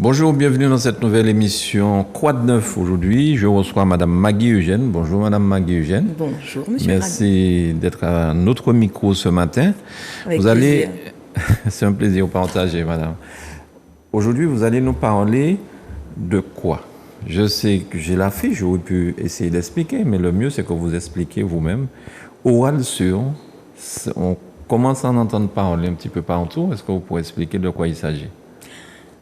Bonjour, bienvenue dans cette nouvelle émission Quoi de neuf aujourd'hui. Je reçois Madame Maggie Eugène. Bonjour Madame Maggie Eugène. Bonjour Monsieur. Merci d'être à notre micro ce matin. Avec plaisir. C'est un plaisir partagé, Madame. Aujourd'hui, vous allez nous parler de quoi? Je sais que j'ai la fiche, j'aurais pu essayer d'expliquer, mais le mieux c'est que vous expliquez vous-même. Oral sûr, on commence à en entendre parler un petit peu partout. Est-ce que vous pourrez expliquer de quoi il s'agit?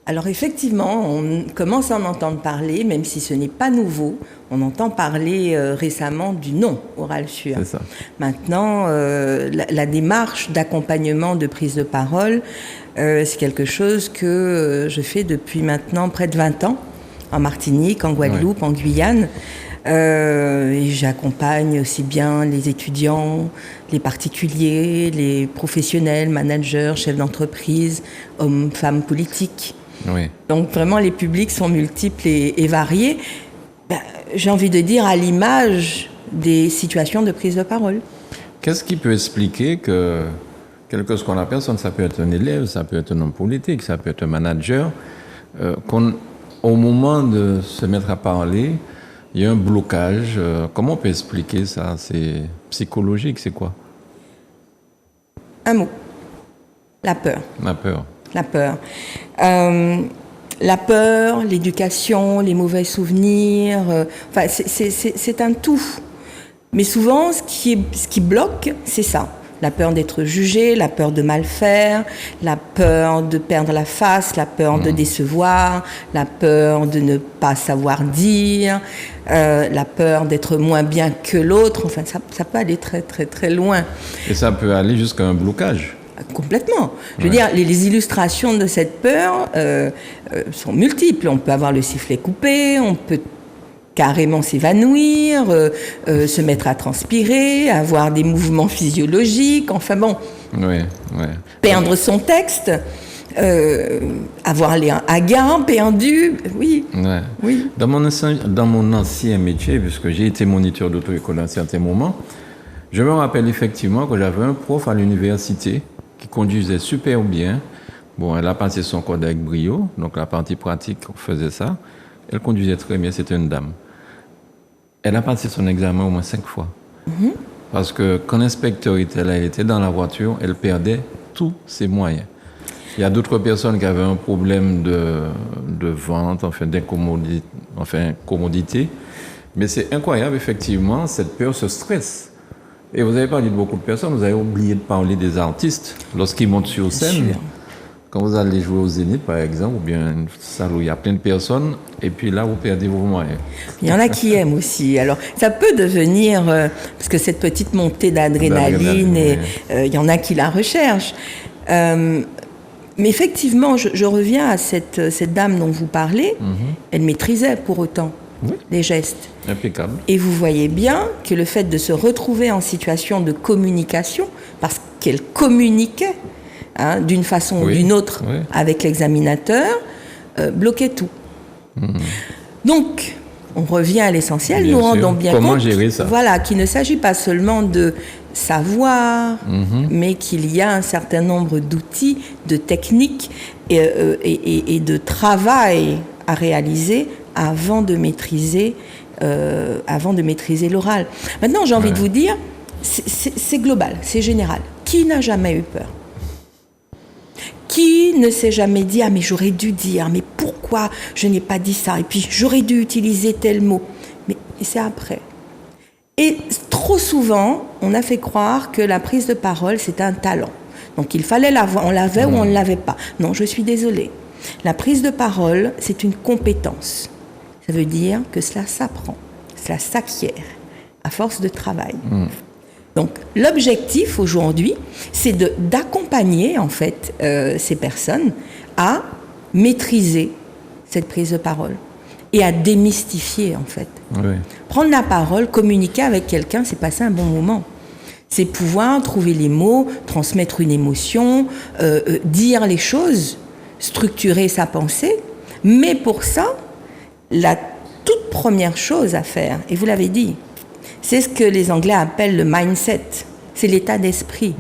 Alors effectivement, on commence à en entendre parler, même si ce n'est pas nouveau. On entend parler récemment du non oral sûr. C'est ça. Maintenant, la démarche d'accompagnement de prise de parole, c'est quelque chose que je fais depuis maintenant près de 20 ans, en Martinique, en Guadeloupe, en Guyane. Et j'accompagne aussi bien les étudiants, les particuliers, les professionnels, managers, chefs d'entreprise, hommes, femmes politiques. Oui. Donc vraiment, les publics sont multiples et variés. J'ai envie de dire à l'image des situations de prise de parole. Qu'est-ce qui peut expliquer que, quelle que soit la personne, ça peut être un élève, ça peut être un homme politique, ça peut être un manager, au moment de se mettre à parler, il y a un blocage. Comment on peut expliquer ça? C'est psychologique, c'est quoi? Un mot. La peur. La peur. La peur. La peur, l'éducation, les mauvais souvenirs, enfin, c'est un tout. Mais souvent, ce qui bloque, c'est ça. La peur d'être jugé, la peur de mal faire, la peur de perdre la face, la peur de décevoir, la peur de ne pas savoir dire, la peur d'être moins bien que l'autre. Enfin, ça peut aller très, très, très loin. Et ça peut aller jusqu'à un blocage. Complètement. Je veux dire, les illustrations de cette peur sont multiples. On peut avoir le sifflet coupé, on peut carrément s'évanouir, se mettre à transpirer, avoir des mouvements physiologiques, enfin bon, perdre son texte, avoir les hagards perdus, oui. Ouais. Oui. Dans mon ancien métier, puisque j'ai été moniteur d'auto-école à un certain moment, je me rappelle effectivement que j'avais un prof à l'université qui conduisait super bien. Bon, elle a passé son code avec brio, donc la partie pratique, on faisait ça. Elle conduisait très bien, c'était une dame. Elle a passé son examen au moins 5 fois. Parce que quand l'inspecteur était dans la voiture, elle perdait tous ses moyens. Il y a d'autres personnes qui avaient un problème de vente, enfin commodité. Mais c'est incroyable, effectivement, cette peur, ce stress. Et vous avez parlé de beaucoup de personnes, vous avez oublié de parler des artistes lorsqu'ils montent sur scène. Quand vous allez jouer au Zénith, par exemple, ou bien une salle où il y a plein de personnes, et puis là, vous perdez vos moyens. Il y en a qui aiment aussi. Alors, ça peut devenir, parce que cette petite montée d'adrénaline, il y en a qui la recherchent. Mais effectivement, je reviens à cette dame dont vous parlez. Elle maîtrisait pour autant les gestes. Impeccable. Et vous voyez bien que le fait de se retrouver en situation de communication, parce qu'elle communiquait d'une façon ou d'une autre avec l'examinateur, bloquait tout. Donc, on revient à l'essentiel, nous rendons bien compte comment gérer ça. Voilà, qu'il ne s'agit pas seulement de savoir, mais qu'il y a un certain nombre d'outils, de techniques et de travail à réaliser avant de maîtriser l'oral. Maintenant, j'ai envie de vous dire, c'est global, c'est général. Qui n'a jamais eu peur? Qui ne s'est jamais dit « Ah, mais j'aurais dû dire, mais pourquoi je n'ai pas dit ça? Et puis, j'aurais dû utiliser tel mot. » Mais c'est après. Et trop souvent, on a fait croire que la prise de parole, c'est un talent. Donc, il fallait l'avoir, on l'avait ou on ne l'avait pas. Non, je suis désolée. La prise de parole, c'est une compétence. Ça veut dire que cela s'apprend, cela s'acquiert à force de travail. Donc, l'objectif aujourd'hui, c'est d'accompagner en fait ces personnes à maîtriser cette prise de parole et à démystifier en fait. Prendre la parole, communiquer avec quelqu'un, c'est passer un bon moment. C'est pouvoir trouver les mots, transmettre une émotion, dire les choses, structurer sa pensée. Mais pour ça, la toute première chose à faire, et vous l'avez dit, c'est ce que les Anglais appellent le mindset. C'est l'état d'esprit.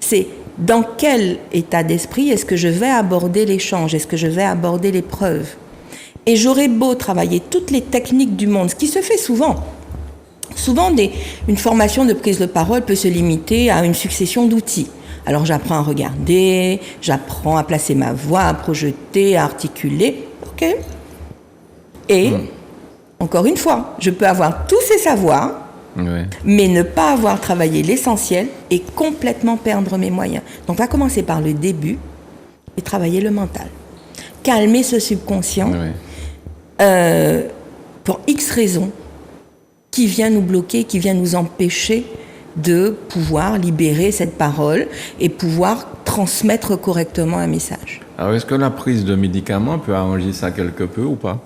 C'est dans quel état d'esprit est-ce que je vais aborder l'échange, est-ce que je vais aborder l'épreuve. Et j'aurais beau travailler toutes les techniques du monde, ce qui se fait souvent. Souvent, une formation de prise de parole peut se limiter à une succession d'outils. Alors j'apprends à regarder, j'apprends à placer ma voix, à projeter, à articuler. OK. Et, encore une fois, je peux avoir tous ces savoirs, mais ne pas avoir travaillé l'essentiel et complètement perdre mes moyens. Donc on va commencer par le début et travailler le mental. Calmer ce subconscient pour X raisons qui vient nous bloquer, qui vient nous empêcher de pouvoir libérer cette parole et pouvoir transmettre correctement un message. Alors, est-ce que la prise de médicaments peut arranger ça quelque peu ou pas?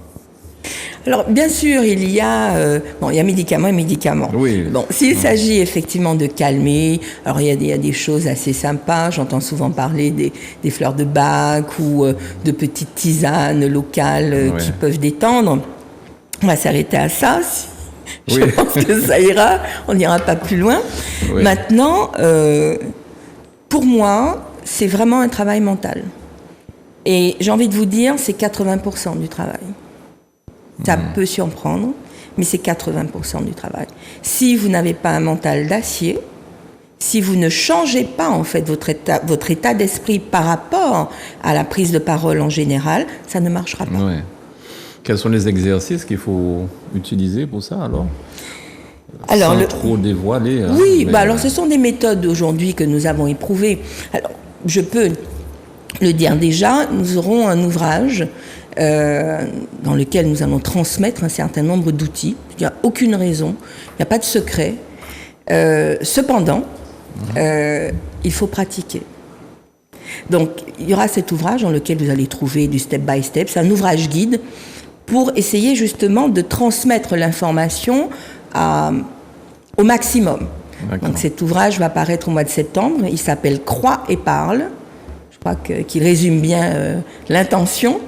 Alors, bien sûr, il y a médicaments et médicaments. Oui. Bon, s'il s'agit effectivement de calmer, alors il y a des choses assez sympas. J'entends souvent parler des fleurs de Bach ou de petites tisanes locales qui peuvent détendre. On va s'arrêter à ça. Je pense que ça ira. On n'ira pas plus loin. Oui. Maintenant, pour moi, c'est vraiment un travail mental. Et j'ai envie de vous dire, c'est 80% du travail. Ça peut surprendre, mais c'est 80% du travail. Si vous n'avez pas un mental d'acier, si vous ne changez pas en fait votre état d'esprit par rapport à la prise de parole en général, ça ne marchera pas. Ouais. Quels sont les exercices qu'il faut utiliser pour ça alors sans trop dévoiler. Oui, alors ce sont des méthodes aujourd'hui que nous avons éprouvées. Alors, je peux le dire déjà, nous aurons un ouvrage dans lequel nous allons transmettre un certain nombre d'outils. Il n'y a aucune raison, il n'y a pas de secret. Cependant, il faut pratiquer. Donc, il y aura cet ouvrage dans lequel vous allez trouver du step by step. C'est un ouvrage guide pour essayer justement de transmettre l'information au maximum. D'accord. Donc, cet ouvrage va paraître au mois de septembre. Il s'appelle « Crois et parle ». Je crois qu'il résume bien l'intention.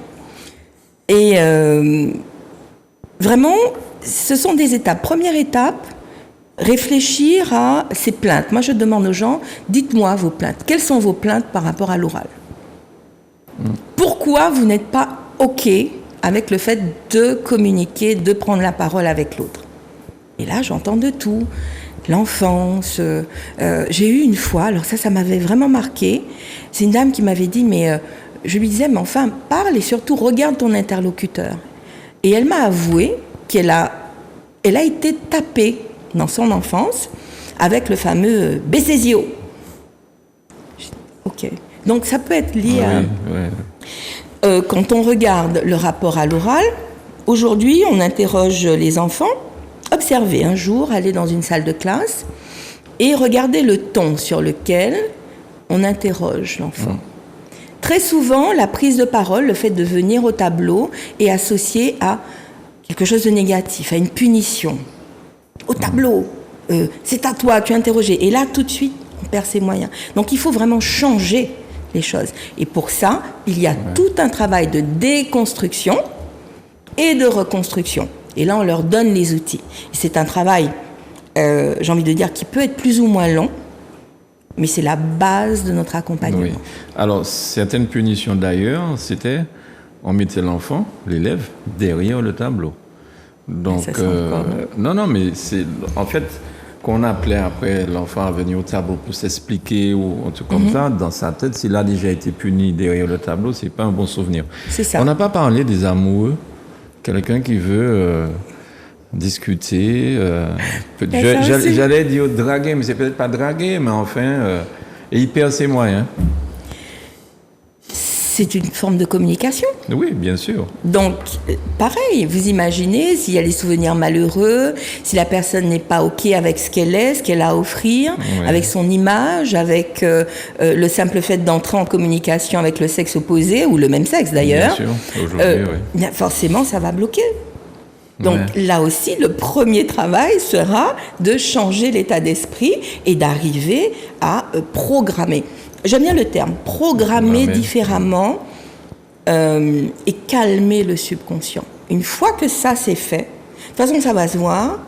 Et vraiment, ce sont des étapes. Première étape, réfléchir à ces plaintes. Moi, je demande aux gens, dites-moi vos plaintes. Quelles sont vos plaintes par rapport à l'oral ? Pourquoi vous n'êtes pas OK avec le fait de communiquer, de prendre la parole avec l'autre ? Et là, j'entends de tout. L'enfance. J'ai eu une fois, alors ça m'avait vraiment marqué. C'est une dame qui m'avait dit, mais je lui disais, mais enfin, parle et surtout regarde ton interlocuteur. Et elle m'a avoué qu'elle a été tapée dans son enfance avec le fameux Bessésio. Ok. Donc ça peut être lié à... quand on regarde le rapport à l'oral, aujourd'hui, on interroge les enfants. Observez un jour, aller dans une salle de classe et regardez le ton sur lequel on interroge l'enfant. Très souvent, la prise de parole, le fait de venir au tableau est associé à quelque chose de négatif, à une punition. Au tableau, c'est à toi, tu es interrogé. Et là, tout de suite, on perd ses moyens. Donc, il faut vraiment changer les choses. Et pour ça, il y a tout un travail de déconstruction et de reconstruction. Et là, on leur donne les outils. Et c'est un travail, j'ai envie de dire, qui peut être plus ou moins long, mais c'est la base de notre accompagnement. Oui. Alors, certaines punitions d'ailleurs, c'était, on mettait l'enfant, l'élève, derrière le tableau. Donc, non, mais c'est, en fait, qu'on appelait après l'enfant à venir au tableau pour s'expliquer ou un truc comme ça, dans sa tête, s'il a déjà été puni derrière le tableau, c'est pas un bon souvenir. C'est ça. On n'a pas parlé des amoureux. Quelqu'un qui veut discuter, j'allais dire draguer, mais c'est peut-être pas draguer, mais enfin, et il perd ses moyens. C'est une forme de communication. Oui, bien sûr. Donc, pareil, vous imaginez s'il y a des souvenirs malheureux, si la personne n'est pas OK avec ce qu'elle a à offrir, avec son image, avec le simple fait d'entrer en communication avec le sexe opposé, ou le même sexe d'ailleurs. Bien sûr, aujourd'hui, forcément, ça va bloquer. Donc là aussi, le premier travail sera de changer l'état d'esprit et d'arriver à programmer. J'aime bien le terme, programmer différemment et calmer le subconscient. Une fois que ça c'est fait, de toute façon ça va se voir,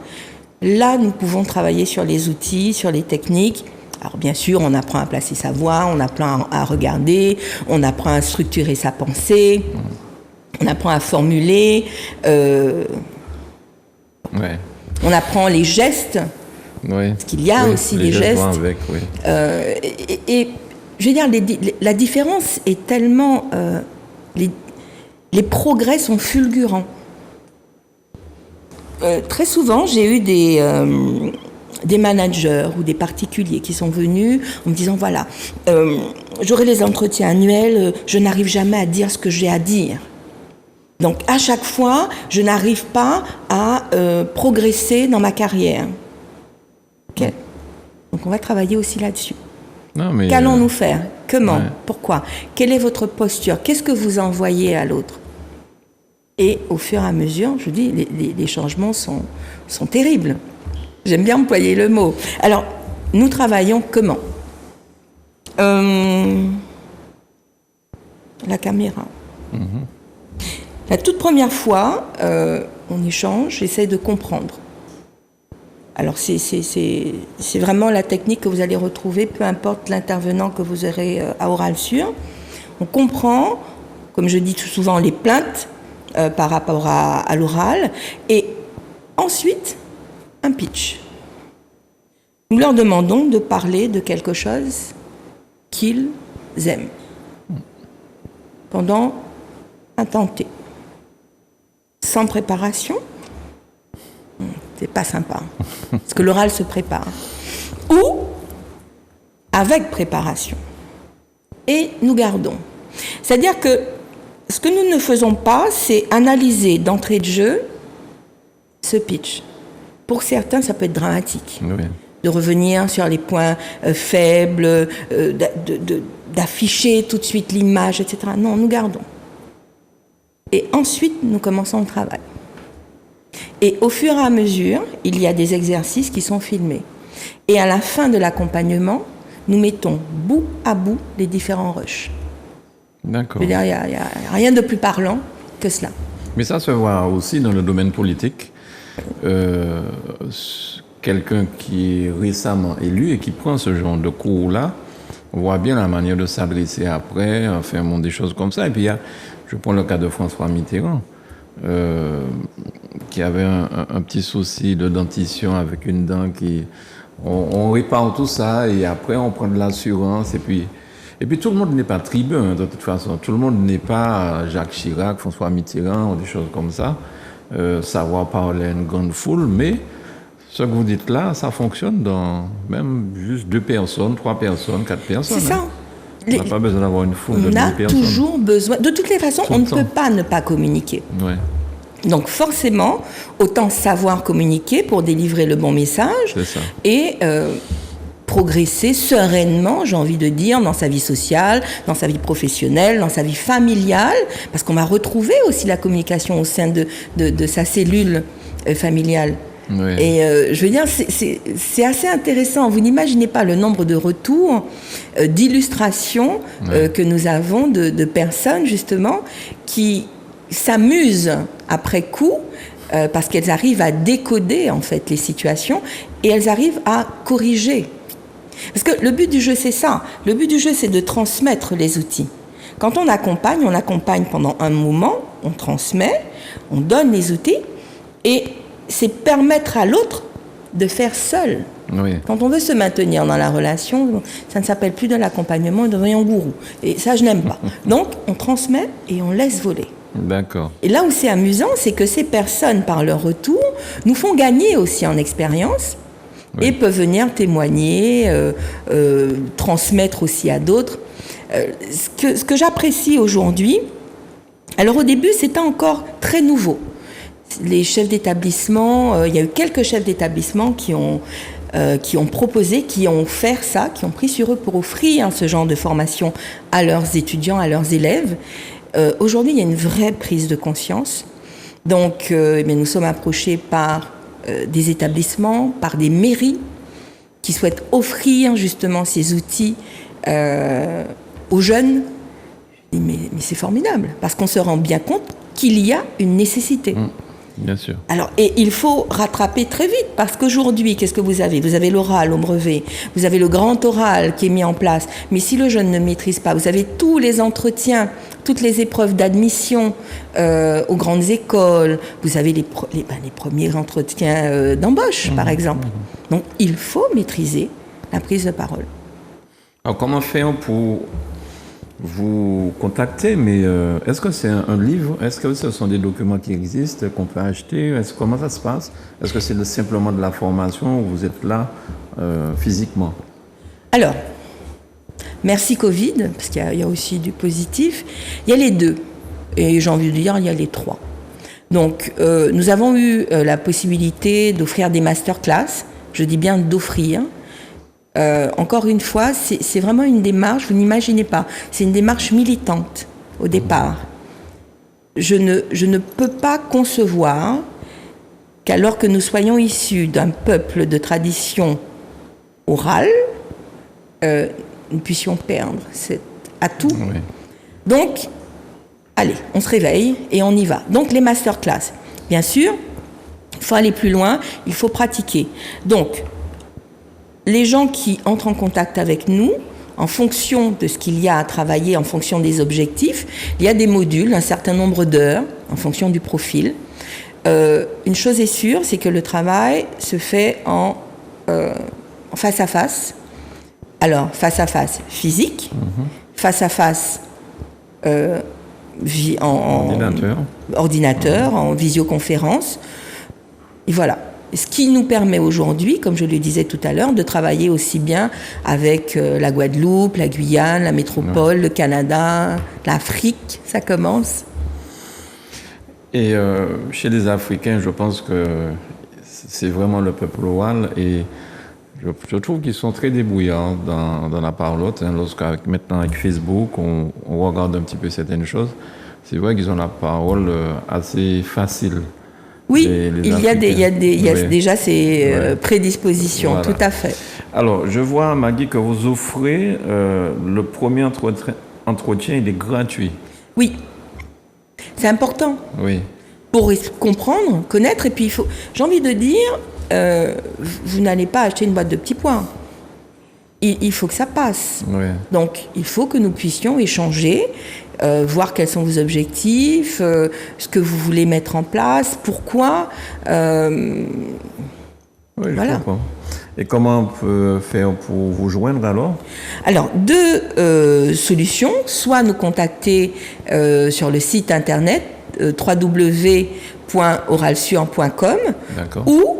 là nous pouvons travailler sur les outils, sur les techniques, Alors bien sûr, on apprend à placer sa voix, on apprend à regarder, on apprend à structurer sa pensée, on apprend à formuler, on apprend les gestes, parce qu'il y a aussi des gestes. Avec, oui. Et je veux dire, la différence est tellement... les progrès sont fulgurants. Très souvent, j'ai eu des managers ou des particuliers qui sont venus en me disant, voilà, j'aurai les entretiens annuels, je n'arrive jamais à dire ce que j'ai à dire. Donc, à chaque fois, je n'arrive pas à progresser dans ma carrière. Okay. Donc, on va travailler aussi là-dessus. Qu'allons-nous faire? Comment? Pourquoi? Quelle est votre posture? Qu'est-ce que vous envoyez à l'autre? Et au fur et à mesure, je dis, les changements sont terribles. J'aime bien employer le mot. Alors, nous travaillons comment? La caméra. La toute première fois, on échange, j'essaie de comprendre. Alors, c'est vraiment la technique que vous allez retrouver, peu importe l'intervenant que vous aurez à Oral Sur. On comprend, comme je dis tout souvent, les plaintes par rapport à l'oral, et ensuite, un pitch. Nous leur demandons de parler de quelque chose qu'ils aiment pendant un temps T. Sans préparation, c'est pas sympa, parce que l'oral se prépare. Ou avec préparation. Et nous gardons. C'est-à-dire que ce que nous ne faisons pas, c'est analyser d'entrée de jeu ce pitch. Pour certains, ça peut être dramatique. Oui. De revenir sur les points faibles, d'afficher tout de suite l'image, etc. Non, nous gardons. Et ensuite, nous commençons le travail. Et au fur et à mesure, il y a des exercices qui sont filmés. Et à la fin de l'accompagnement, nous mettons bout à bout les différents rushs. D'accord. Je veux dire, il n'y a rien de plus parlant que cela. Mais ça se voit aussi dans le domaine politique. Quelqu'un qui est récemment élu et qui prend ce genre de cours-là, on voit bien la manière de s'adresser après, enfin, bon, des choses comme ça. Et puis, je prends le cas de François Mitterrand, qui avait un petit souci de dentition avec une dent qui... On répare tout ça et après, on prend de l'assurance et puis tout le monde n'est pas tribun, de toute façon. Tout le monde n'est pas Jacques Chirac, François Mitterrand ou des choses comme ça. Savoir parler à une grande foule, mais ce que vous dites là, ça fonctionne dans même juste 2 personnes, 3 personnes, 4 personnes. C'est ça. On n'a pas besoin d'avoir une foule de 1000 personnes. On a toujours besoin... De toutes les façons, on ne peut pas ne pas communiquer. Ouais. Donc forcément, autant savoir communiquer pour délivrer le bon message. C'est ça. Et progresser sereinement, j'ai envie de dire, dans sa vie sociale, dans sa vie professionnelle, dans sa vie familiale, parce qu'on va retrouver aussi la communication au sein de sa cellule familiale. Oui. Et je veux dire, c'est assez intéressant. Vous n'imaginez pas le nombre de retours, d'illustrations que nous avons de personnes, justement, qui s'amusent après coup, parce qu'elles arrivent à décoder, en fait, les situations, et elles arrivent à corriger. Parce que le but du jeu, c'est ça. Le but du jeu, c'est de transmettre les outils. Quand on accompagne pendant un moment, on transmet, on donne les outils, et c'est permettre à l'autre de faire seul. Oui. Quand on veut se maintenir dans la relation, ça ne s'appelle plus de l'accompagnement, on devient gourou. Et ça, je n'aime pas. Donc, on transmet et on laisse voler. D'accord. Et là où c'est amusant, c'est que ces personnes, par leur retour, nous font gagner aussi en expérience et peuvent venir témoigner, transmettre aussi à d'autres. Ce que j'apprécie aujourd'hui, alors au début, c'était encore très nouveau. Les chefs d'établissement, il y a eu quelques chefs d'établissement qui ont proposé, qui ont fait ça, qui ont pris sur eux pour offrir ce genre de formation à leurs étudiants, à leurs élèves. Aujourd'hui, il y a une vraie prise de conscience. Donc, nous sommes approchés par des établissements, par des mairies qui souhaitent offrir justement ces outils aux jeunes. Je dis, mais c'est formidable, parce qu'on se rend bien compte qu'il y a une nécessité. Bien sûr. Alors, et il faut rattraper très vite, parce qu'aujourd'hui, qu'est-ce que vous avez? Vous avez l'oral au brevet, vous avez le grand oral qui est mis en place, mais si le jeune ne maîtrise pas, vous avez tous les entretiens, toutes les épreuves d'admission aux grandes écoles, vous avez les premiers entretiens d'embauche, par exemple. Donc, il faut maîtriser la prise de parole. Alors, comment faire pour vous contacter? Mais est-ce que c'est un livre? Est-ce que ce sont des documents qui existent, qu'on peut acheter? Comment ça se passe? Est-ce que c'est simplement de la formation ou vous êtes là physiquement? Alors, merci Covid, parce qu'il y a aussi du positif. Il y a les deux. Et j'ai envie de dire, il y a les trois. Donc, nous avons eu la possibilité d'offrir des masterclass. Je dis bien d'offrir. Encore une fois, c'est vraiment une démarche, vous n'imaginez pas, c'est une démarche militante au départ. Je ne peux pas concevoir qu'alors que nous soyons issus d'un peuple de tradition orale, nous puissions perdre cet atout. Oui. Donc, allez, on se réveille et on y va. Donc, les masterclass, bien sûr, il faut aller plus loin, il faut pratiquer. Donc, les gens qui entrent en contact avec nous, en fonction de ce qu'il y a à travailler, en fonction des objectifs, il y a des modules, un certain nombre d'heures, en fonction du profil. Une chose est sûre, c'est que le travail se fait en face à face. Alors, face à face physique, face à face ordinateur, en visioconférence. Et voilà. Ce qui nous permet aujourd'hui, comme je le disais tout à l'heure, de travailler aussi bien avec la Guadeloupe, la Guyane, la métropole, le Canada, l'Afrique, ça commence. Et chez les Africains, je pense que c'est vraiment le peuple oral et je trouve qu'ils sont très débrouillards dans la parlotte. Maintenant, avec Facebook, on regarde un petit peu certaines choses. C'est vrai qu'ils ont la parole assez facile. Oui, il y a déjà ces prédispositions, voilà. Tout à fait. Alors, je vois, Maggie, que vous offrez le premier entretien, il est gratuit. Oui, c'est important. Oui. Pour comprendre, connaître, et puis j'ai envie de dire, vous n'allez pas acheter une boîte de petits pois. Il faut que ça passe. Oui. Donc, il faut que nous puissions échanger, voir quels sont vos objectifs, ce que vous voulez mettre en place, pourquoi. Oui, voilà. Et comment on peut faire pour vous joindre alors? Alors, deux solutions. Soit nous contacter sur le site internet www.oralsuan.com ou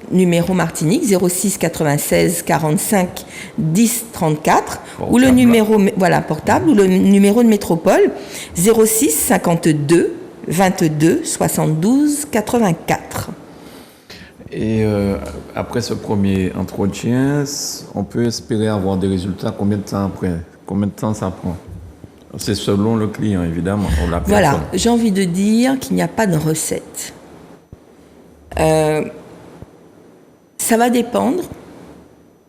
numéro Martinique 06 96 45 10 34 portable. Ou le numéro portable ou le numéro de métropole 06 52 22 72 84. Et après ce premier entretien, on peut espérer avoir des résultats combien de temps après? Combien de temps ça prend? C'est selon le client, évidemment. Voilà, j'ai envie de dire qu'il n'y a pas de recette. Ça va dépendre,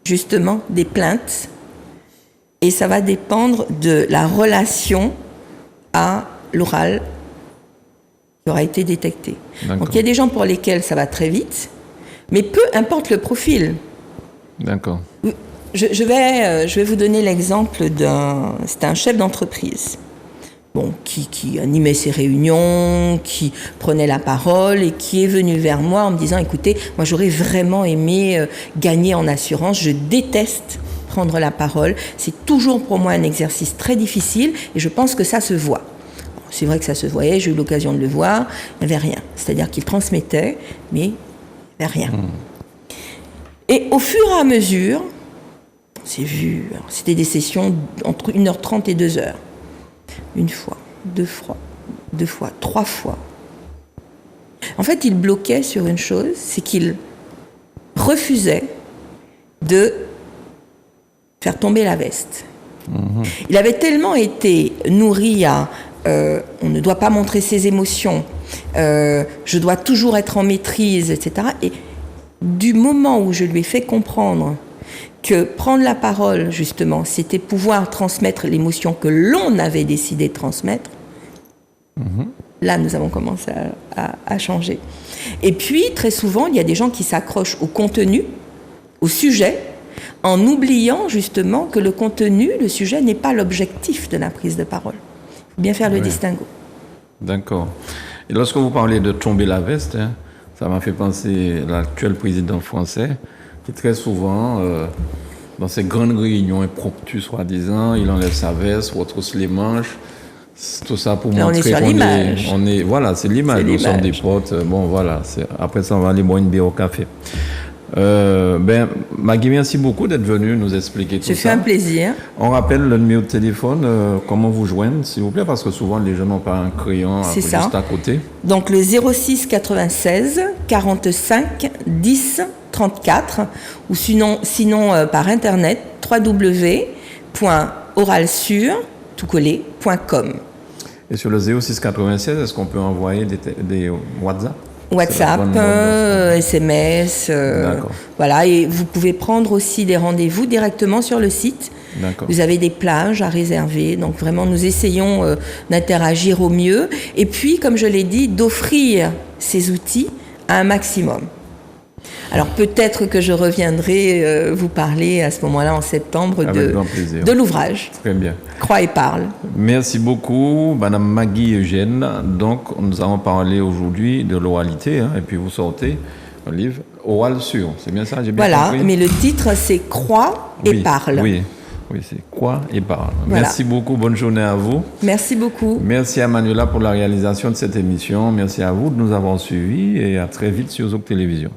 justement, des plaintes et ça va dépendre de la relation à l'oral qui aura été détectée. D'accord. Donc, il y a des gens pour lesquels ça va très vite, mais peu importe le profil. D'accord. Je vais vous donner l'exemple c'est un chef d'entreprise. Bon, qui animait ses réunions, qui prenait la parole et qui est venu vers moi en me disant « Écoutez, moi j'aurais vraiment aimé gagner en assurance, je déteste prendre la parole, c'est toujours pour moi un exercice très difficile et je pense que ça se voit. » C'est vrai que ça se voyait, j'ai eu l'occasion de le voir, il n'y avait rien. C'est-à-dire qu'il transmettait, mais il n'y avait rien. Et au fur et à mesure, on s'est vu, c'était des sessions entre 1h30 et 2h. Une fois, deux fois, 3 fois. En fait, il bloquait sur une chose, c'est qu'il refusait de faire tomber la veste. Il avait tellement été nourri à on ne doit pas montrer ses émotions, je dois toujours être en maîtrise, etc. Et du moment où je lui ai fait comprendre que prendre la parole, justement, c'était pouvoir transmettre l'émotion que l'on avait décidé de transmettre, Là, nous avons commencé à changer. Et puis, très souvent, il y a des gens qui s'accrochent au contenu, au sujet, en oubliant justement que le contenu, le sujet, n'est pas l'objectif de la prise de parole. Il faut bien faire le distinguo. D'accord. Et lorsque vous parlez de tomber la veste, hein, ça m'a fait penser à l'actuel président français, qui très souvent, dans ces grandes réunions impromptues, soi-disant, il enlève sa veste, retrousse les manches. Tout ça pour montrer qu'on est... Voilà, c'est l'image. Nous sommes des potes. Bon, voilà. Après ça, on va aller boire une bière au café. Maggie, merci beaucoup d'être venue nous expliquer tout ça. C'est fait un plaisir. On rappelle le numéro de téléphone, comment vous joindre, s'il vous plaît, parce que souvent les gens n'ont pas un crayon juste à côté. Donc le 06 96 45 10 34 ou sinon par internet www.oralsur.com. Et sur le 06 96, est-ce qu'on peut envoyer des WhatsApp? WhatsApp, SMS, voilà, et vous pouvez prendre aussi des rendez-vous directement sur le site. Vous avez des plages à réserver, donc vraiment nous essayons d'interagir au mieux. Et puis, comme je l'ai dit, d'offrir ces outils à un maximum. Alors peut-être que je reviendrai vous parler à ce moment-là en septembre de l'ouvrage. Très bien. Crois et parle. Merci beaucoup, Madame Maggie Eugène. Donc nous allons parler aujourd'hui de l'oralité, hein, et puis vous sortez un livre Oral Sur. C'est bien ça, j'ai bien compris. Mais le titre c'est Crois et parle. Oui, c'est Crois et parle. Voilà. Merci beaucoup, bonne journée à vous. Merci beaucoup. Merci à Manuela pour la réalisation de cette émission. Merci à vous de nous avoir suivis et à très vite sur Zouk Télévision.